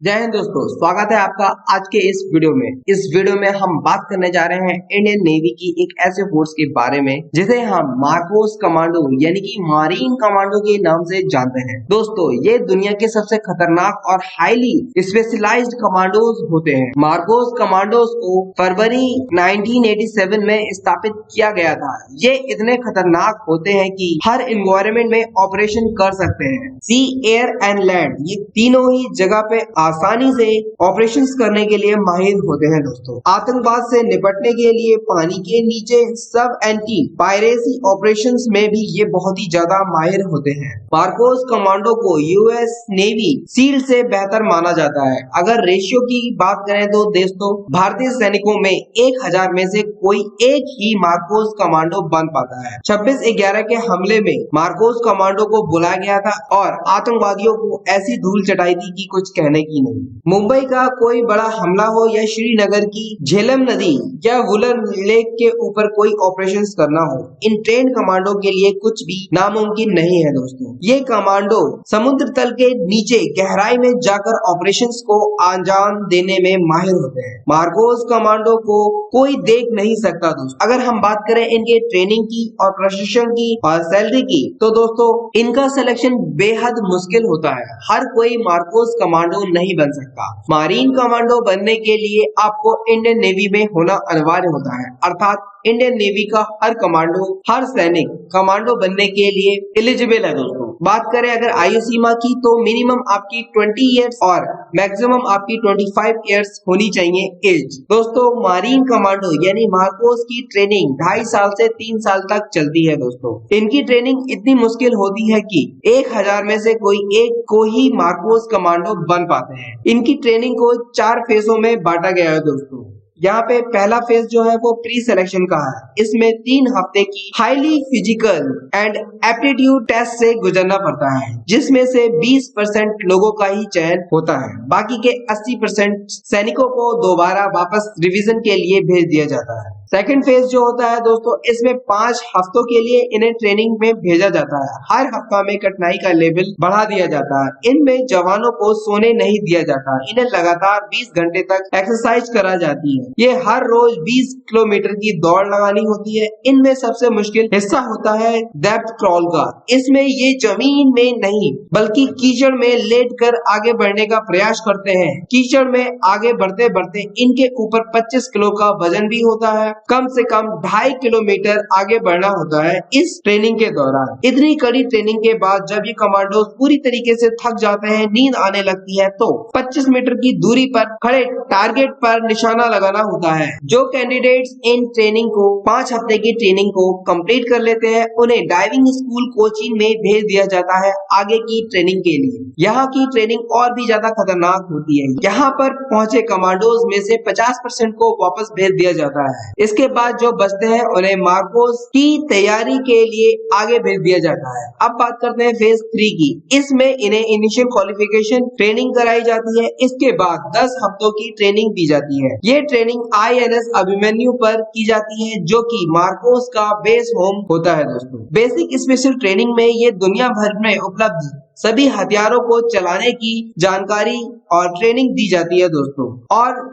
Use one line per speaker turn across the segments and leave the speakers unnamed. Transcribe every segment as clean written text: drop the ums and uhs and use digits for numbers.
जय हिंद दोस्तों, स्वागत है आपका आज के इस वीडियो में। इस वीडियो में हम बात करने जा रहे हैं इंडियन नेवी की एक ऐसे फोर्स के बारे में जिसे हम मार्कोस कमांडो यानी कि मारीन कमांडो के नाम से जानते हैं। दोस्तों, ये दुनिया के सबसे खतरनाक और हाईली स्पेशलाइज्ड कमांडोज होते हैं। मार्कोस कमांडोज को फरवरी 1987 में स्थापित किया गया था। ये इतने खतरनाक होते हैं कि हर एनवायरनमेंट में ऑपरेशन कर सकते हैं। सी, एयर एंड लैंड, ये तीनों ही जगह पे आसानी से ऑपरेशंस करने के लिए माहिर होते हैं। दोस्तों, आतंकवाद से निपटने के लिए पानी के नीचे सब एंटी पायरेसी ऑपरेशंस में भी ये बहुत ही ज्यादा माहिर होते हैं। मार्कोस कमांडो को यूएस नेवी सील से बेहतर माना जाता है। अगर रेशियो की बात करें तो दोस्तों, भारतीय सैनिकों में 1000 में से कोई एक ही मार्कोस कमांडो बन पाता है। 26/11 के हमले में मार्कोस कमांडो को बुलाया गया था और आतंकवादियों को ऐसी धूल चटाई थी कि कुछ कहने की नहीं। मुंबई का कोई बड़ा हमला हो या श्रीनगर की झेलम नदी या वुलर लेक के ऊपर कोई ऑपरेशंस करना हो, इन ट्रेन कमांडो के लिए कुछ भी नामुमकिन नहीं है। दोस्तों, ये कमांडो समुद्र तल के नीचे गहराई में जाकर ऑपरेशंस को अंजाम देने में माहिर होते हैं। मार्कोस कमांडो को कोई देख नहीं सकता। दोस्तों, अगर हम बात करें इनके ट्रेनिंग की और प्रशिक्षण की और सैलरी की, तो दोस्तों इनका सिलेक्शन बेहद मुश्किल होता है। हर कोई मार्कोस कमांडो नहीं बन सकता। मारीन कमांडो बनने के लिए आपको इंडियन नेवी में होना अनिवार्य होता है, अर्थात इंडियन नेवी का हर कमांडो, हर सैनिक कमांडो बनने के लिए एलिजिबल है। दोस्तों, बात करें अगर आयु सीमा की, तो मिनिमम आपकी 20 इयर्स और मैक्सिमम आपकी 25 इयर्स होनी चाहिए एज। दोस्तों, मारीन कमांडो यानी मार्कोस की ट्रेनिंग 2.5 साल से 3 साल तक चलती है। दोस्तों, इनकी ट्रेनिंग इतनी मुश्किल होती है कि 1000 में से कोई एक को ही मार्कोस कमांडो बन पाते हैं। इनकी ट्रेनिंग को 4 फेजों में बांटा गया है। दोस्तों, यहाँ पे पहला फेज जो है वो प्री सिलेक्शन का है। इसमें 3 हफ्ते की highly physical and aptitude test से गुजरना पड़ता है, जिसमें से 20% लोगों का ही चयन होता है। बाकी के 80% सैनिकों को दोबारा वापस रिवीजन के लिए भेज दिया जाता है। सेकंड फेज जो होता है दोस्तों, इसमें 5 हफ्तों के लिए इन्हें ट्रेनिंग में भेजा जाता है। हर हफ्ता में कठिनाई का लेवल बढ़ा दिया जाता है। इनमें जवानों को सोने नहीं दिया जाता। इन्हें लगातार 20 घंटे तक एक्सरसाइज करा जाती है। ये हर रोज 20 किलोमीटर की दौड़ लगानी होती है। इनमें सबसे मुश्किल हिस्सा होता है डेप्थ क्रॉल का। इसमें ये जमीन में नहीं बल्कि कीचड़ में लेटकर आगे बढ़ने का प्रयास करते हैं। कीचड़ में आगे बढ़ते बढ़ते इनके ऊपर 25 किलो का वजन भी होता है। कम से कम 2.5 किलोमीटर आगे बढ़ना होता है इस ट्रेनिंग के दौरान। इतनी कड़ी ट्रेनिंग के बाद जब ये कमांडोज पूरी तरीके से थक जाते हैं, नींद आने लगती है, तो 25 मीटर की दूरी पर खड़े टारगेट पर निशाना लगाना होता है। जो कैंडिडेट्स इन ट्रेनिंग को 5 हफ्ते की ट्रेनिंग को कंप्लीट कर लेते हैं, उन्हें डाइविंग स्कूल कोचिंग में भेज दिया जाता है आगे की ट्रेनिंग के लिए। यहाँ की ट्रेनिंग और भी ज्यादा खतरनाक होती है। यहाँ पर पहुंचे कमांडोज में से 50% को वापस भेज दिया जाता है। इसके बाद जो बचते हैं उन्हें मार्कोस की तैयारी के लिए आगे भेज दिया जाता है। अब बात करते हैं फेज 3 की। इसमें इन्हें इनिशियल क्वालिफिकेशन ट्रेनिंग कराई जाती है। इसके बाद 10 हफ्तों की ट्रेनिंग दी जाती है। ये ट्रेनिंग INS अभिमन्यु पर की जाती है, जो कि मार्कोस का बेस होम होता है। दोस्तों, बेसिक स्पेशल ट्रेनिंग में ये दुनिया भर में उपलब्ध सभी हथियारों को चलाने की जानकारी और ट्रेनिंग दी जाती है। दोस्तों,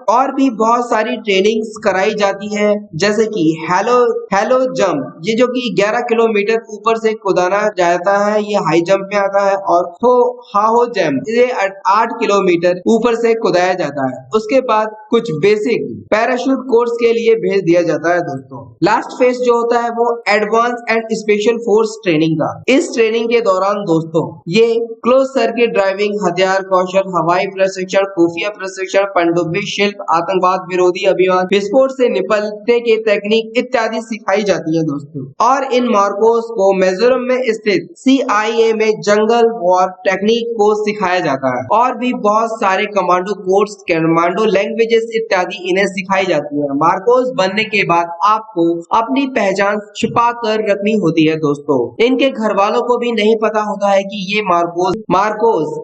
और भी बहुत सारी ट्रेनिंग्स कराई जाती है, जैसे कि हेलो जंप, ये जो कि 11 किलोमीटर ऊपर से कूदाना जाता है, ये हाई जंप में आता है। और हाहो जंप, ये 8 किलोमीटर ऊपर से कूदाया जाता है। उसके बाद कुछ बेसिक पैराशूट कोर्स के लिए भेज दिया जाता है। दोस्तों, लास्ट फेज जो होता है वो advance and special force training का। इस ट्रेनिंग के दौरान दोस्तों ये क्लोज सर्किट ड्राइविंग, हथियार कौशल, हवाई प्रशिक्षण, खुफिया प्रशिक्षण, पनडुब्बी शिल्प, आतंकवाद विरोधी अभियान, विस्फोट से निपटने की तकनीक इत्यादि सिखाई जाती है। दोस्तों, और इन मार्कोस को मिजोरम में स्थित CIA में जंगल वॉर टेक्निक को सिखाया जाता है। और भी बहुत सारे कमांडो कोर्स, कमांडो लैंग्वेजेस इत्यादि इन्हें सिखाई जाती है। मार्कोस बनने के बाद आपको अपनी पहचान छिपा कर रखनी होती है। दोस्तों, इनके घर वालों को भी नहीं पता होता है कि ये मार्कोस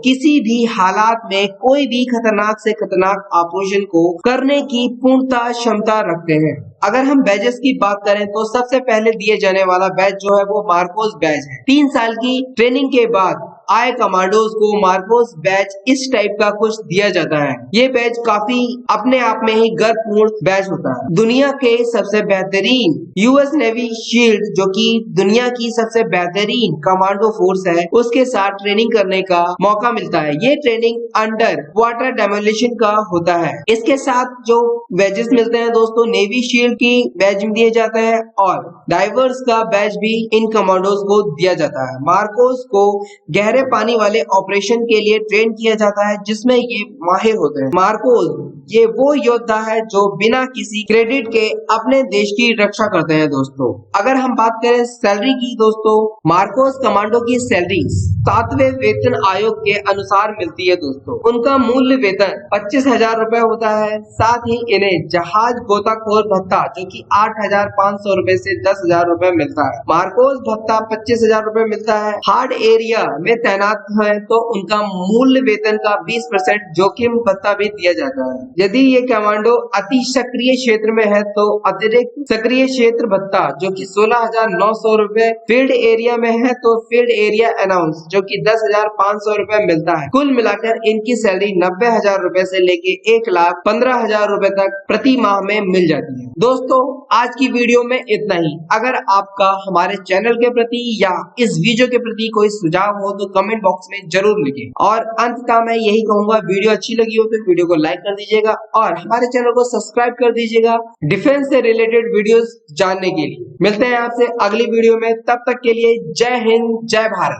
किसी भी हालात में कोई भी खतरनाक से खतरनाक ऑपरेशन को करने की पूर्णता क्षमता रखते हैं। अगर हम बैजेस की बात करें तो सबसे पहले दिए जाने वाला बैज जो है वो मार्कोस बैज है। 3 साल की ट्रेनिंग के बाद आए कमांडोज को मार्कोस बैच इस टाइप का कुछ दिया जाता है। ये बैच काफी अपने आप में ही गर्वपूर्ण बैच होता है। दुनिया के सबसे बेहतरीन यूएस नेवी शील्ड, जो कि दुनिया की सबसे बेहतरीन कमांडो फोर्स है, उसके साथ ट्रेनिंग करने का मौका मिलता है। ये ट्रेनिंग अंडर वाटर डेमोलिशन का होता है। इसके साथ जो बैचेस मिलते हैं दोस्तों, नेवी शील्ड की बैच दिए जाते हैं और डाइवर्स का बैच भी इन कमांडोज को दिया जाता है। मार्कोस को गहरे पानी वाले ऑपरेशन के लिए ट्रेन किया जाता है, जिसमें ये माहिर होते हैं। मार्कोस ये वो योद्धा है जो बिना किसी क्रेडिट के अपने देश की रक्षा करते हैं दोस्तों। अगर हम बात करें सैलरी की दोस्तों, मार्कोस कमांडो की सैलरी 7वें वेतन आयोग के अनुसार मिलती है दोस्तों। उनका मूल्य वेतन 25,000 रुपए होता है। साथ ही इन्हें जहाज गोताखोर भत्ता जो कि 8,500 रुपए से 10,000 रुपए मिलता है। मार्कोस भत्ता 25,000 रुपए मिलता है। हार्ड एरिया में तैनात है तो उनका मूल्य वेतन का 20% जोखिम भत्ता भी दिया जाता है। यदि ये कमांडो अति सक्रिय क्षेत्र में है तो अतिरिक्त सक्रिय क्षेत्र भत्ता जो कि 16,900 रुपए, फील्ड एरिया में है तो फील्ड एरिया अनाउंस जो कि 10,500 रुपए मिलता है। कुल मिलाकर इनकी सैलरी 90,000 रुपए से लेके 1,15,000 रुपए तक प्रति माह में मिल जाती है। दोस्तों आज की वीडियो में इतना ही। अगर आपका हमारे चैनल के प्रति या इस वीडियो के प्रति कोई सुझाव हो तो कमेंट बॉक्स में जरूर लिखें। और अंततः मैं यही कहूंगा, वीडियो अच्छी लगी हो तो वीडियो को लाइक कर दीजिएगा और हमारे चैनल को सब्सक्राइब कर दीजिएगा डिफेंस से रिलेटेड वीडियोस जानने के लिए। मिलते हैं आपसे अगली वीडियो में, तब तक के लिए जय हिंद जय भारत।